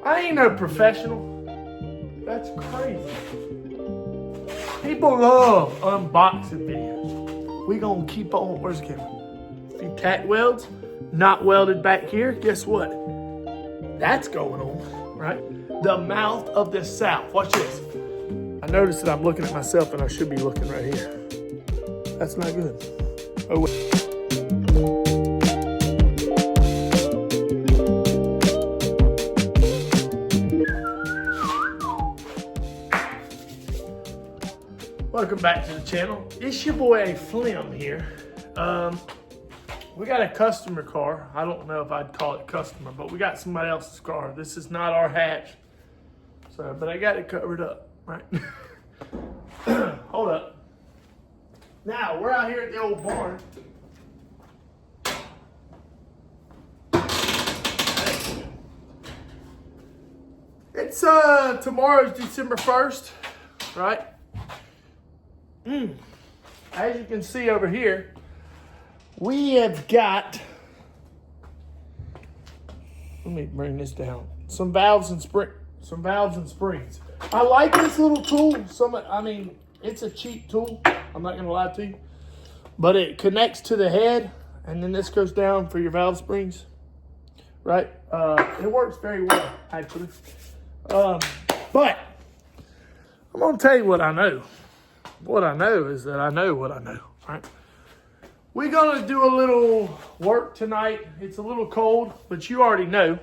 I ain't no professional. That's crazy. People love unboxing videos. We gonna keep on. Where's the camera? A few tack welds, not welded back here. Guess what? That's going on, right? The mouth of the South. Watch this. I noticed that I'm looking at myself and I should be looking right here. That's not good. Oh, wait. Welcome back to the channel. It's your boy A-Flem here. We got a customer car. I don't know if I'd call it customer, but we got somebody else's car. This is not our hatch. So, but I got it covered up, right? Hold up. Now, we're out here at the old barn. It's tomorrow's December 1st, right? As you can see over here, we have got, let me bring this down, some valves and springs. I like this little tool. It's a cheap tool. I'm not gonna lie to you, but it connects to the head, and then this goes down for your valve springs, right? It works very well, actually. But I'm gonna tell you what I know. What I know is that I know what I know, right? We're gonna do a little work tonight. It's a little cold, but you already know.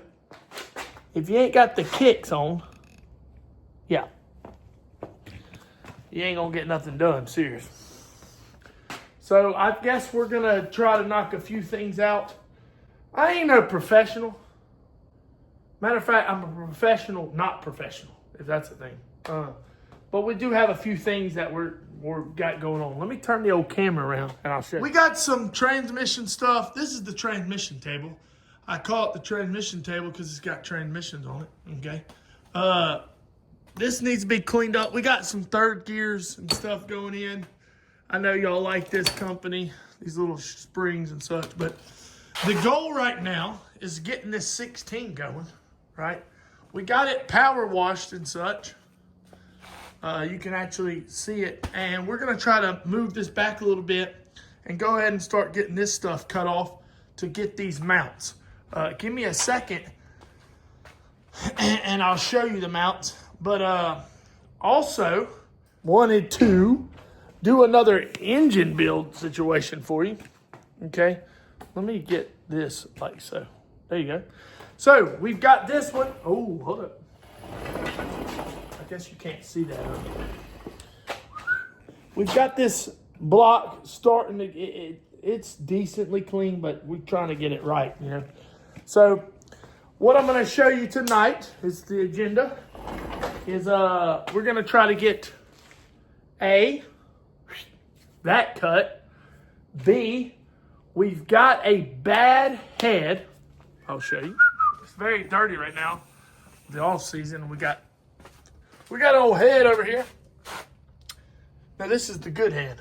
If you ain't got the kicks on, yeah, you ain't gonna get nothing done, serious. So I guess we're gonna try to knock a few things out. I ain't no professional. Matter of fact, I'm a professional, not professional, if that's the thing. But we do have a few things that we're got going on. Let me turn the old camera around and I'll show you. We got some transmission stuff. This is the transmission table. I call it the transmission table because it's got transmissions on it, okay? This needs to be cleaned up. We got some third gears and stuff going in. I know y'all like this company, these little springs and such, but the goal right now is getting this 16 going, right? We got it power washed and such. You can actually see it, and we're gonna try to move this back a little bit and go ahead and start getting this stuff cut off to get these mounts. Give me a second and I'll show you the mounts, but also wanted to do another engine build situation for you. Okay, let me get this like so. There you go. So we've got this one. Oh, hold up. I guess you can't see that. We've got this block starting to, it's decently clean, but we're trying to get it right, you know. So what I'm going to show you tonight is the agenda. Is we're going to try to get A, that cut. B, we've got a bad head. I'll show you. It's very dirty right now. The off season, we got an old head over here. Now this is the good head.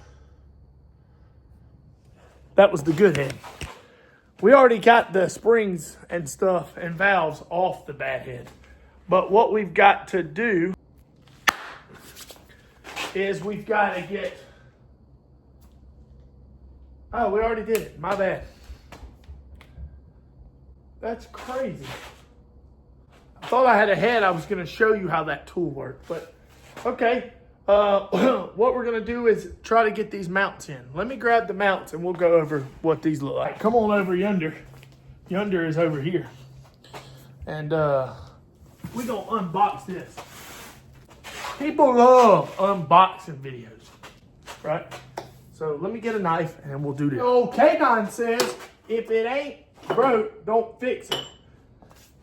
That was the good head. We already got the springs and stuff and valves off the bad head. But what we've got to do is we've got to get... Oh, we already did it. My bad. That's crazy. I thought I had a head. I was going to show you how that tool worked, but okay. What we're going to do is try to get these mounts in. Let me grab the mounts and we'll go over what these look like. Come on over yonder. Yonder is over here. And we're going to unbox this. People love unboxing videos, right? So let me get a knife and we'll do this. Old K9 says, if it ain't broke, don't fix it.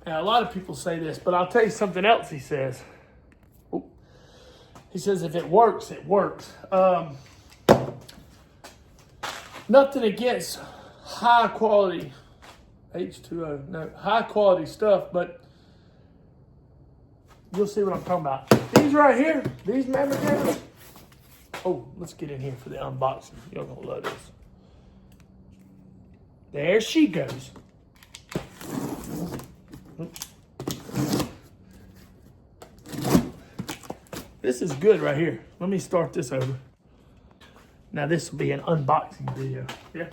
Now, a lot of people say this, but I'll tell you something else he says. Oh. He says, if it works, it works. Nothing against high quality, H2O, no, high quality stuff, but you'll see what I'm talking about. These right here, these member cameras. Oh, let's get in here for the unboxing. You're gonna love this. There she goes. Oops. This is good right here. Let me start this over. Now this will be an unboxing video. Yeah.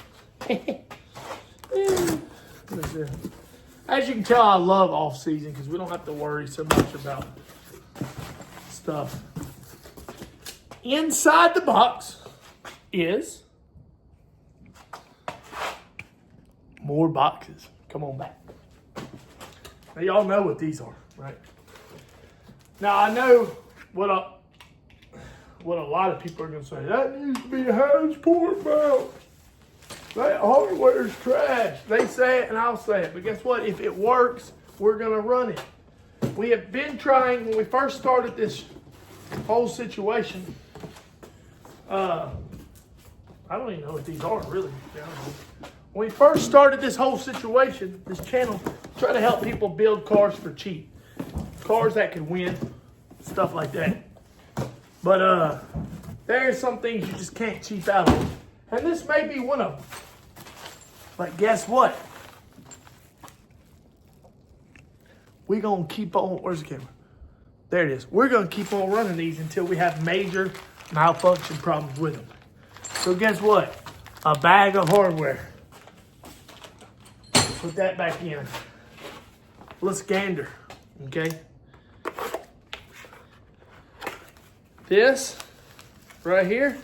As you can tell, I love off season because we don't have to worry so much about stuff. Inside the box is more boxes. Come on back. Now y'all know what these are, right? Now I know what a lot of people are going to say. That needs to be a house port mount. That hardware is trash. They say it and I'll say it. But guess what? If it works, we're going to run it. We have been trying, when we first started this whole situation, I don't even know what these are, really. When we first started this whole situation, this channel, try to help people build cars for cheap. Cars that can win, stuff like that. But there are some things you just can't cheap out on. And this may be one of them. But guess what? We're going to keep on, where's the camera? There it is. We're going to keep on running these until we have major malfunction problems with them. So guess what? A bag of hardware. Put that back in. Let's gander, okay? This right here,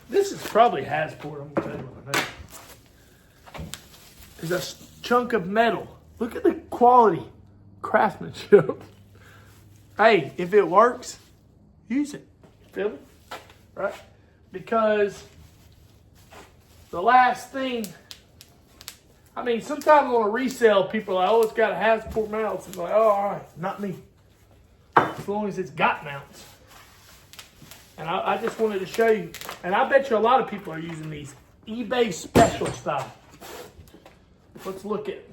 this is probably Hasport, I'm gonna tell you what I know. It's a chunk of metal. Look at the quality, craftsmanship. Hey, if it works, use it. You feel me? Right? Because the last thing, I mean, sometimes on a resale, people are like, oh, it's got a Hasport mounts. It's like, oh, all right, not me. As long as it's got mounts. And I just wanted to show you, and I bet you a lot of people are using these eBay special style. Let's look at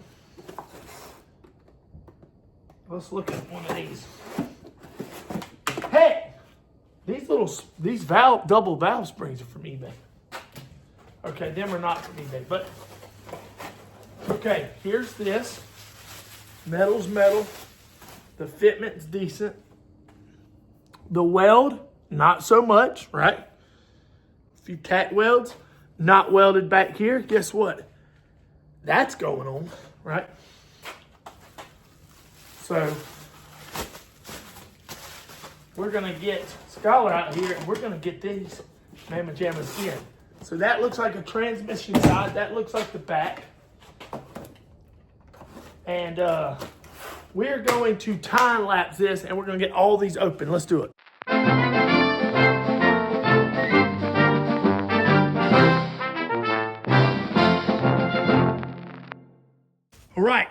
one of these. Hey, these double valve springs are from eBay. Okay, them are not from eBay, but okay, here's this. Metal's metal. The fitment's decent. The weld, not so much, right? A few tack welds, not welded back here. Guess what? That's going on, right? So we're gonna get Scholar out here and we're gonna get these mamma jammas in. So that looks like a transmission side. That looks like the back. And we're going to time lapse this and we're going to get all these open. Let's do it. All right.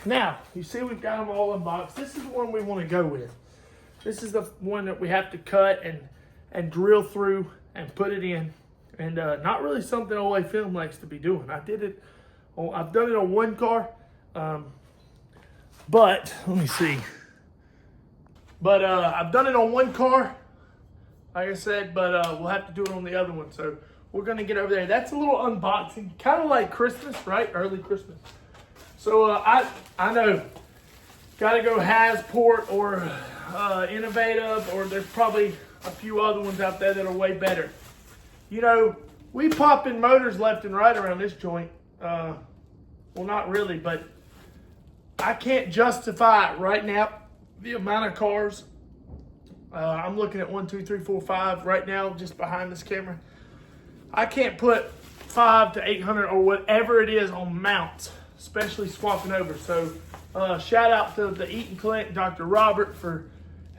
Now, you see we've got them all unboxed. This is the one we want to go with. This is the one that we have to cut and drill through and put it in. And not really something A-Flem likes to be doing. I've done it on one car. But, let me see. But I've done it on one car, like I said, but we'll have to do it on the other one. So we're going to get over there. That's a little unboxing, kind of like Christmas, right? Early Christmas. So I know, got to go Hasport or Innovative, or there's probably a few other ones out there that are way better. You know, we pop in motors left and right around this joint. Well, not really, but I can't justify right now the amount of cars. I'm looking at 1, 2, 3, 4, 5 right now, just behind this camera. I can't put 500 to 800 or whatever it is on mounts, especially swapping over. So shout out to the Eaton Clinic, Dr. Robert, for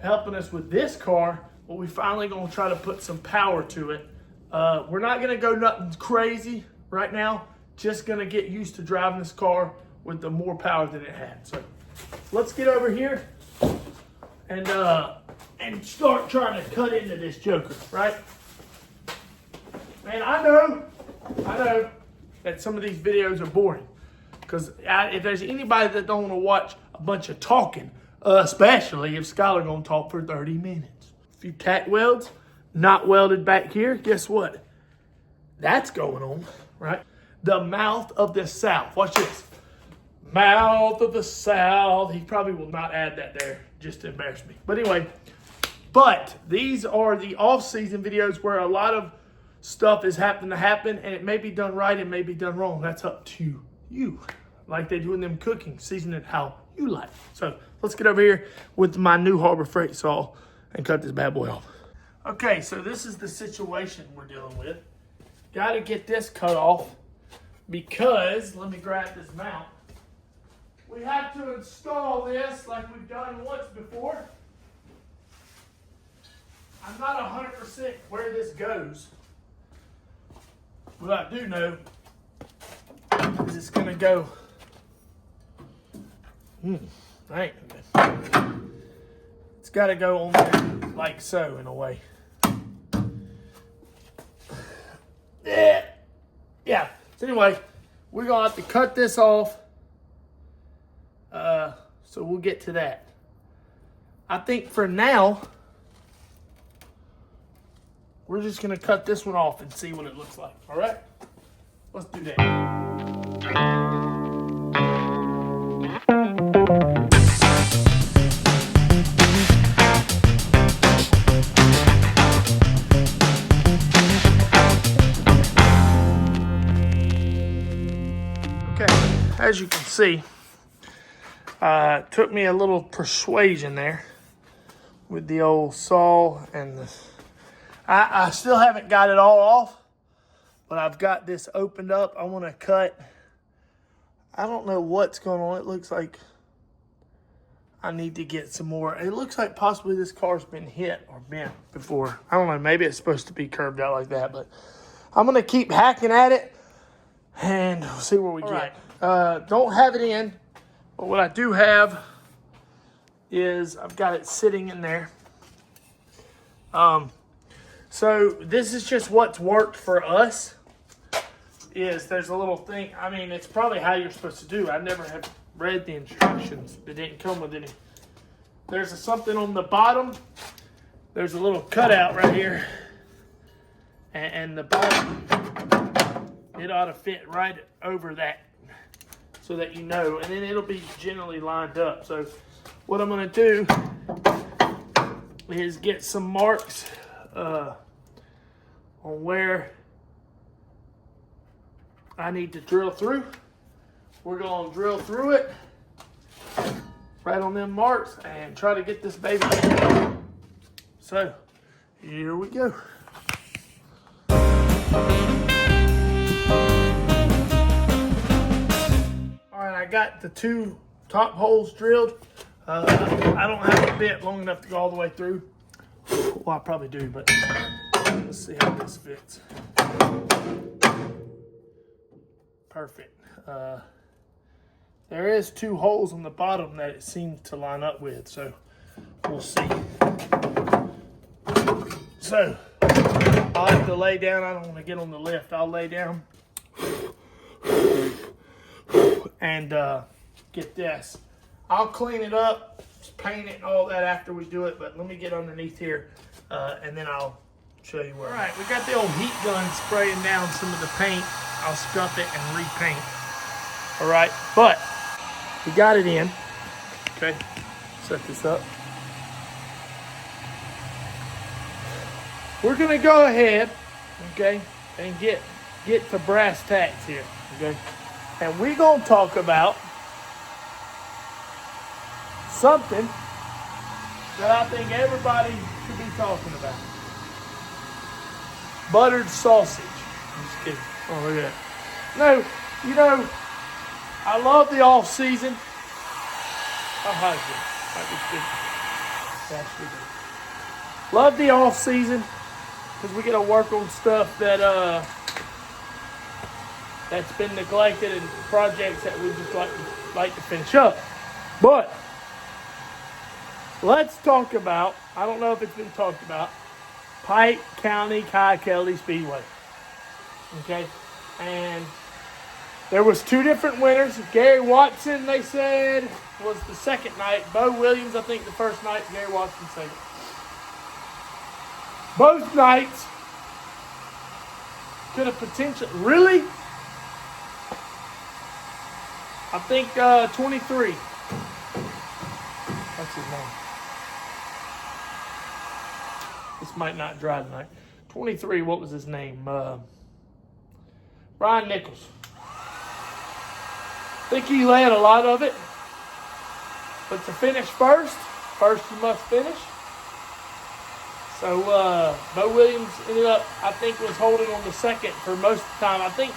helping us with this car. But we finally gonna try to put some power to it. We're not gonna go nothing crazy right now. Just gonna get used to driving this car with the more power than it had. So let's get over here and start trying to cut into this joker, right? Man, I know that some of these videos are boring, because if there's anybody that don't want to watch a bunch of talking, especially if Skylar gonna talk for 30 minutes. A few tack welds, not welded back here. Guess what? That's going on, right? The mouth of the South. Watch this. Mouth of the South. He probably will not add that there. just to embarrass me. But anyway, but these are the off-season videos where a lot of stuff is happening to happen, and it may be done right, it may be done wrong. That's up to you. Like they do in them cooking, season it how you like. So let's get over here with my new Harbor Freight saw and cut this bad boy off. Okay, so this is the situation we're dealing with. Got to get this cut off because, let me grab this mount. We have to install this like we've done once before. I'm not 100% where this goes. What I do know is it's going to go. Right. It's got to go on there like so, in a way. Yeah. So anyway, we're going to have to cut this off. So we'll get to that. I think for now, we're just going to cut this one off and see what it looks like. All right? Let's do that. Okay, as you can see, it took me a little persuasion there with the old saw and the... I still haven't got it all off, but I've got this opened up. I want to cut. I don't know what's going on. It looks like I need to get some more. It looks like possibly this car's been hit or bent before. I don't know. Maybe it's supposed to be curved out like that, but I'm going to keep hacking at it and we'll see where we get. Right. Don't have it in, but what I do have is I've got it sitting in there. So this is just what's worked for us. Is there's a little thing. I mean, it's probably how you're supposed to do. I never have read the instructions. They didn't come with any. There's something on the bottom. There's a little cutout right here, and the bottom, it ought to fit right over that, so that you know. And then it'll be generally lined up. So what I'm going to do is get some marks on where I need to drill through. We're going to drill through it right on them marks and try to get this baby. So here we go. All right, I got the two top holes drilled. I don't have a bit long enough to go all the way through. Well, I probably do, but let's see how this fits. Perfect. There is two holes on the bottom that it seems to line up with, so we'll see. So I'll have to lay down. I don't want to get on the lift. I'll lay down and get this. I'll clean it up, paint it and all that after we do it, but let me get underneath here and then I'll show you where. All right, we got the old heat gun spraying down some of the paint. I'll scuff it and repaint. All right, but we got it in. Okay, set this up. We're gonna go ahead, okay, and get to brass tacks here, okay? And we're gonna talk about something that I think everybody should be talking about. Buttered sausage. I'm just kidding. Oh, look at that. No, you know, I love the off season. How high is it? Might be 50. That's good. Love the off season because we get to work on stuff that that's been neglected and projects that we just like to finish up. But let's talk about, I don't know if it's been talked about, Pike County Kelly Speedway. Okay, and there was two different winners. Gary Watson, they said, was the second night. Bo Williams, I think, the first night. Gary Watson second. Both nights could have potentially, really? I think 23. That's his name. This might not dry tonight. 23, what was his name? Brian Nichols. I think he led a lot of it. But to finish first you must finish. So Bo Williams ended up, I think, was holding on the second for most of the time. I think,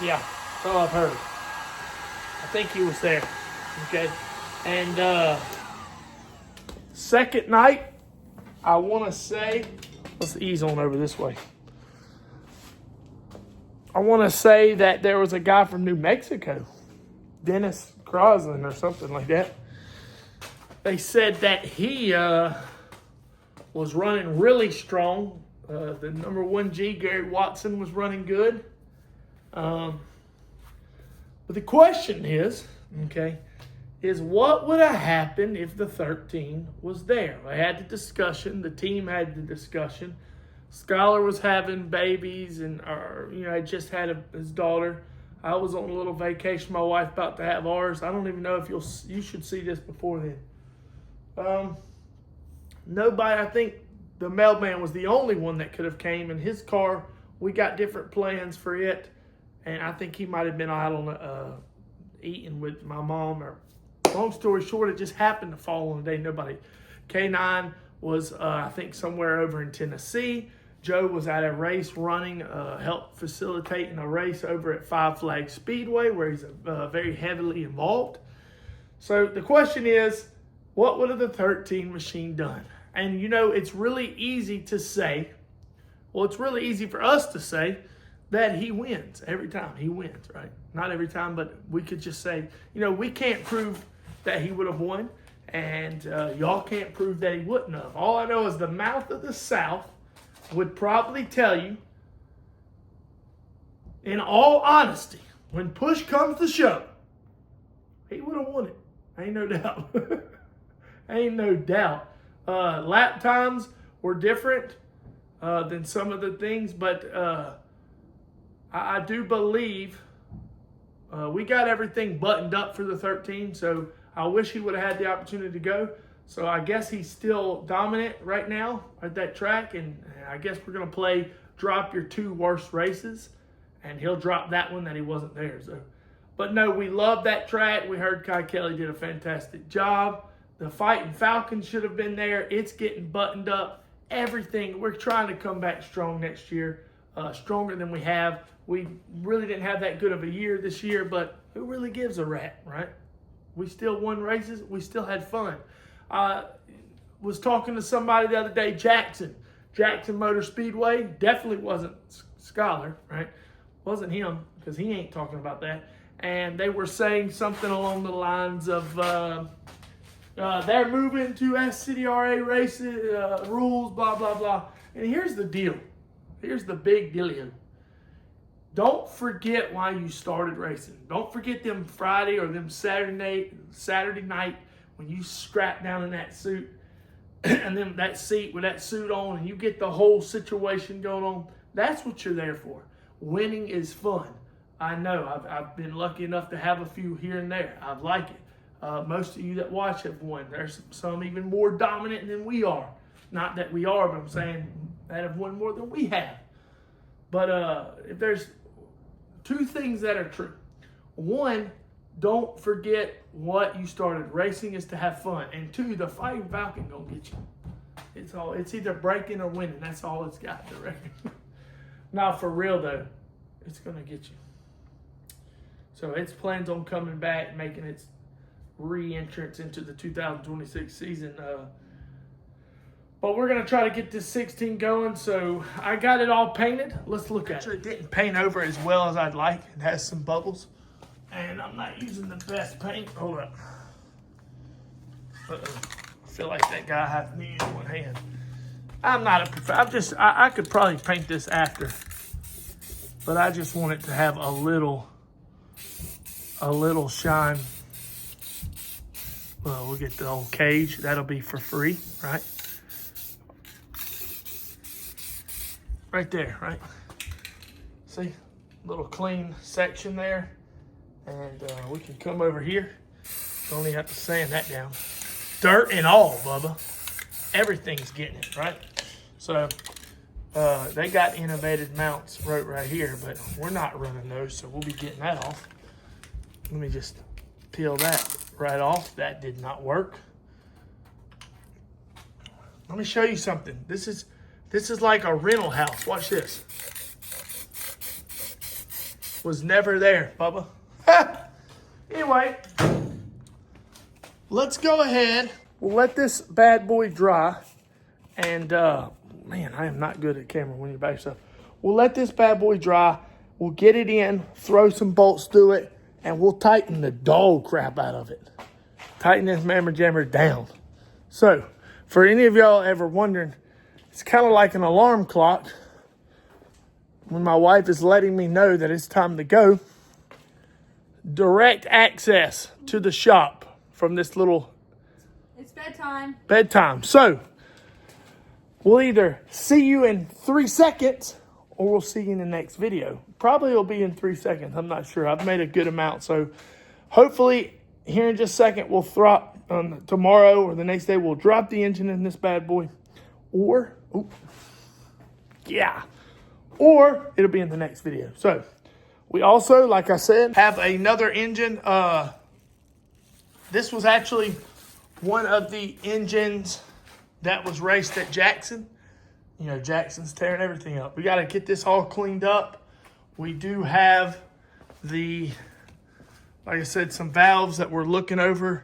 yeah, that's all I've heard. I think he was there. Okay. And second night, I want to say, let's ease on over this way. I want to say that there was a guy from New Mexico, Dennis Crosland or something like that. They said that he was running really strong. The number 1G, Gary Watson, was running good. But the question is, is what would have happened if the 13 was there? I had the discussion. The team had the discussion. Skylar was having babies, and I just had his daughter. I was on a little vacation. My wife about to have ours. I don't even know if you should see this before then. Nobody, I think the mailman was the only one that could have came in his car. We got different plans for it, and I think he might have been out on eating with my mom. Or long story short, it just happened to fall on the day. Nobody. K9 was I think somewhere over in Tennessee. Joe was at a race running, helped facilitating a race over at Five Flag Speedway, where he's very heavily involved. So the question is, what would have the 13 machine done? And it's really easy to say, it's really easy for us to say that he wins every time. He wins, right? Not every time, but we could just say, we can't prove that he would have won, and y'all can't prove that he wouldn't have. All I know is the mouth of the South would probably tell you, in all honesty, when push comes to shove, he would have won it. Ain't no doubt. Ain't no doubt. Lap times were different than some of the things, but I do believe we got everything buttoned up for the 13, so I wish he would have had the opportunity to go. So I guess he's still dominant right now at that track, and I guess we're going to play drop your 2 worst races, and he'll drop that one that he wasn't there. So, but no, we love that track. We heard Kai Kelly did a fantastic job. The Fighting Falcons should have been there. It's getting buttoned up. Everything. We're trying to come back strong next year, stronger than we have. We really didn't have that good of a year this year, but who really gives a rat, right? We still won races. We still had fun. Was talking to somebody the other day, Jackson Motor Speedway. Definitely wasn't Scholar, right? Wasn't him, because he ain't talking about that. And they were saying something along the lines of they're moving to SCDRA races, rules, blah, blah, blah. And here's the deal. Here's the big dealio. Don't forget why you started racing. Don't forget them Friday or them Saturday night when you strap down in that suit and then that seat with that suit on, and you get the whole situation going on. That's what you're there for. Winning is fun. I know. I've been lucky enough to have a few here and there. I like it. Most of you that watch have won. There's some even more dominant than we are. Not that we are, but I'm saying that have won more than we have. But if there's 2 things that are true. 1, don't forget what you started. Racing is to have fun. And 2, the Fighting Falcon gonna get you. It's either breaking or winning. That's all it's got, I reckon. Now, for real though, it's gonna get you. So it plans on coming back, making its re-entrance into the 2026 season. But we're going to try to get this 16 going. So I got it all painted. Let's look at it. It didn't paint over as well as I'd like. It has some bubbles. And I'm not using the best paint. Hold up. Uh-oh. I feel like that guy has me in one hand. I'm not a professional. I could probably paint this after. But I just want it to have a little shine. Well, we'll get the old cage. That'll be for free, right? Right there, right? See? Little clean section there. And we can come over here. Don't even have to sand that down. Dirt and all, Bubba. everything's getting it, right? So they got innovative mounts right here, but we're not running those, so we'll be getting that off. Let me just peel that right off. That did not work. Let me show you something. This is like a rental house. Watch this. Was never there, Bubba. Anyway, let's go ahead. We'll let this bad boy dry. And, man, I am not good at camera when you're by yourself. We'll let this bad boy dry. We'll get it in, throw some bolts through it, and we'll tighten the dog crap out of it. Tighten this mammer jammer down. So, for any of y'all ever wondering, it's kind of like an alarm clock. When my wife is letting me know that it's time to go, direct access to the shop from this little... It's bedtime. Bedtime. So, we'll either see you in 3 seconds or we'll see you in the next video. Probably it'll be in 3 seconds. I'm not sure. I've made a good amount. So, hopefully, here in just a second, we'll tomorrow or the next day, we'll drop the engine in this bad boy. Or it'll be in the next video. So, we also, like I said, have another engine. This was actually one of the engines that was raced at Jackson. You know, Jackson's tearing everything up. We got to get this all cleaned up. We do have like I said, some valves that we're looking over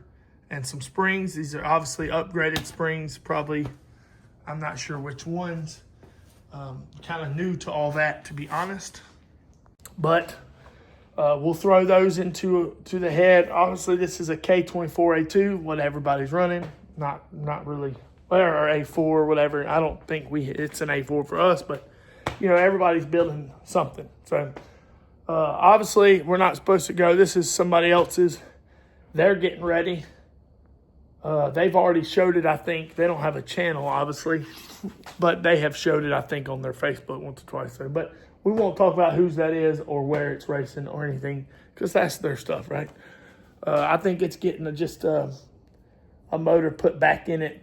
and some springs. These are obviously upgraded springs. Probably, I'm not sure which ones. Kind of new to all that, to be honest. But we'll throw those into the head. Obviously, this is a K24A2, what everybody's running. Not really, or A4 or whatever. I don't think it's an A4 for us, but you know, everybody's building something. So obviously, we're not supposed to go. This is somebody else's. They're getting ready. They've already showed it, I think. They don't have a channel, obviously, but they have showed it, I think, on their Facebook once or twice. So, but we won't talk about whose that is or where it's racing or anything, because that's their stuff, right? I think it's getting just a motor put back in it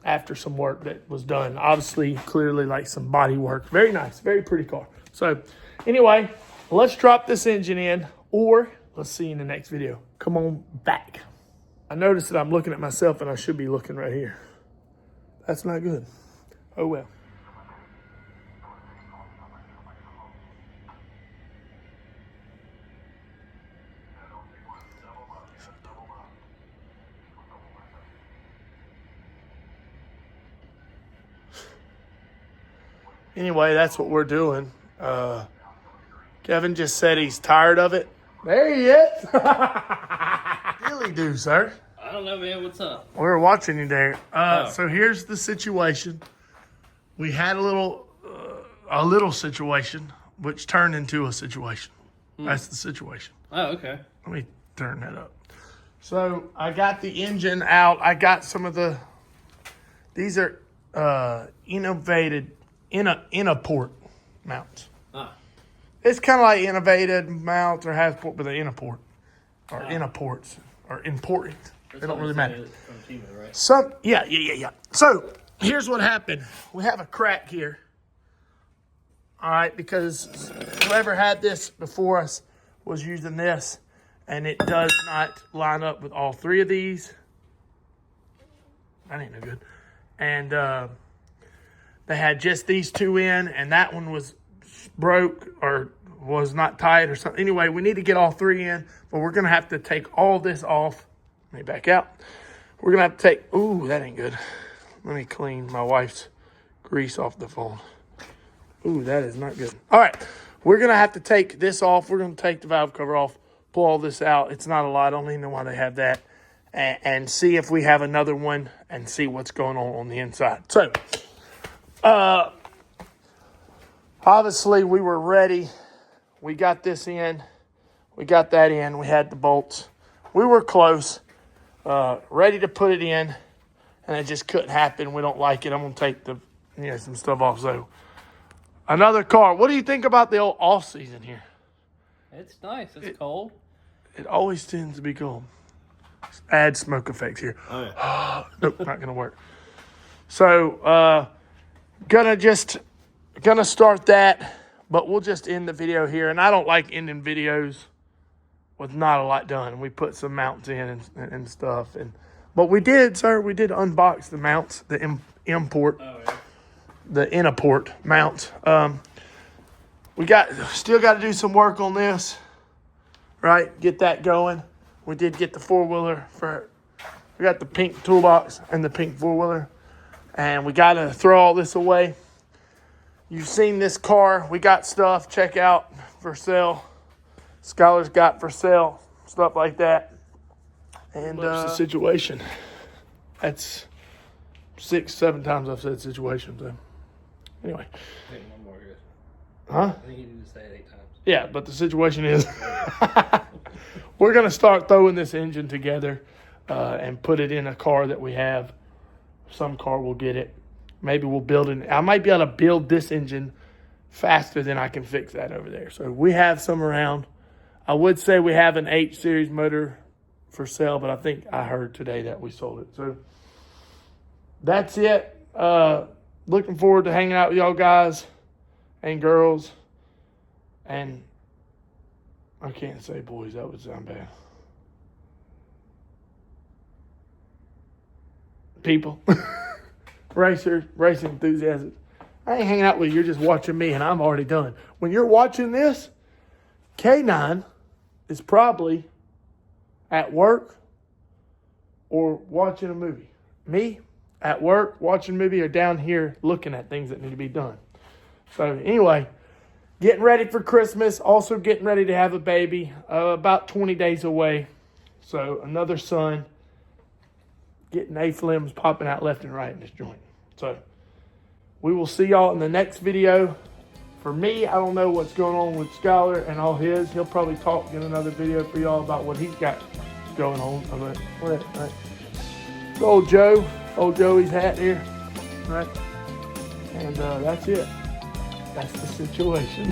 after some work that was done. Obviously, clearly, like some body work. Very nice, very pretty car. So, anyway, let's drop this engine in, or let's see you in the next video. Come on back. I noticed that I'm looking at myself and I should be looking right here. That's not good. Oh well. Anyway, that's what we're doing. Kevin just said he's tired of it. There he is. Really do, sir. I don't know, man. What's up? We're watching you there. So here's the situation. We had a little situation, which turned into a situation. That's the situation. Oh, okay. Let me turn that up. So I got the engine out. I got some of these are innovated Innoport mounts. It's kind of like innovated mounts or Hasport, but they're Innoport or Innoports or important. They don't really matter. From Timo, right? Yeah. So here's what happened. We have a crack here. All right, because whoever had this before us was using this, and it does not line up with all three of these. That ain't no good. And they had just these two in, and that one was broke or was not tight or something. Anyway, we need to get all three in, but we're going to have to take all this off. Let me back out. We're going to have to take, ooh, that ain't good. Let me clean my wife's grease off the phone. Ooh, that is not good. All right, we're going to have to take this off. We're going to take the valve cover off, pull all this out. It's not a lot. I don't even know why they have that. And see if we have another one and see what's going on the inside. So, obviously, we were ready. We got this in. We got that in. We had the bolts. We were close, ready to put it in, and it just couldn't happen. We don't like it. I'm going to take some stuff off. So, another car. What do you think about the old off season here? It's nice. It's cold. It always tends to be cold. Add smoke effects here. Oh, yeah. Nope, not going to work. So, gonna start that, but we'll just end the video here. And I don't like ending videos with not a lot done. We put some mounts in and stuff. But we did, sir. We did unbox the mounts, the import, the Innaport mounts. We still got to do some work on this, right? Get that going. We did get the 4-wheeler we got the pink toolbox and the pink 4-wheeler, and we got to throw all this away. You've seen this car. We got stuff. Check out for sale. Skylar's got for sale, stuff like that. And the situation. That's 6-7 times I've said situation. So anyway. I think one more good. Huh? I think you need to say it 8 times. Yeah, but the situation is we're going to start throwing this engine together and put it in a car that we have. Some car will get it. Maybe we'll build it. I might be able to build this engine faster than I can fix that over there. So we have some around. I would say we have an 8 series motor for sale, but I think I heard today that we sold it. So that's it. Looking forward to hanging out with y'all guys and girls. And I can't say boys. That would sound bad. People. Racing enthusiasts. I ain't hanging out with you. You're just watching me, and I'm already done. When you're watching this, K9 is probably at work or watching a movie. Me, at work, watching a movie, or down here looking at things that need to be done. So anyway, getting ready for Christmas. Also getting ready to have a baby. About 20 days away. So another son. Getting A-Flems popping out left and right in this joint. So we will see y'all in the next video. For me, I don't know what's going on with Skylar and all his. He'll probably talk in another video for y'all about what he's got going on. Right. Old Joey's hat here. Right. And that's it. That's the situation.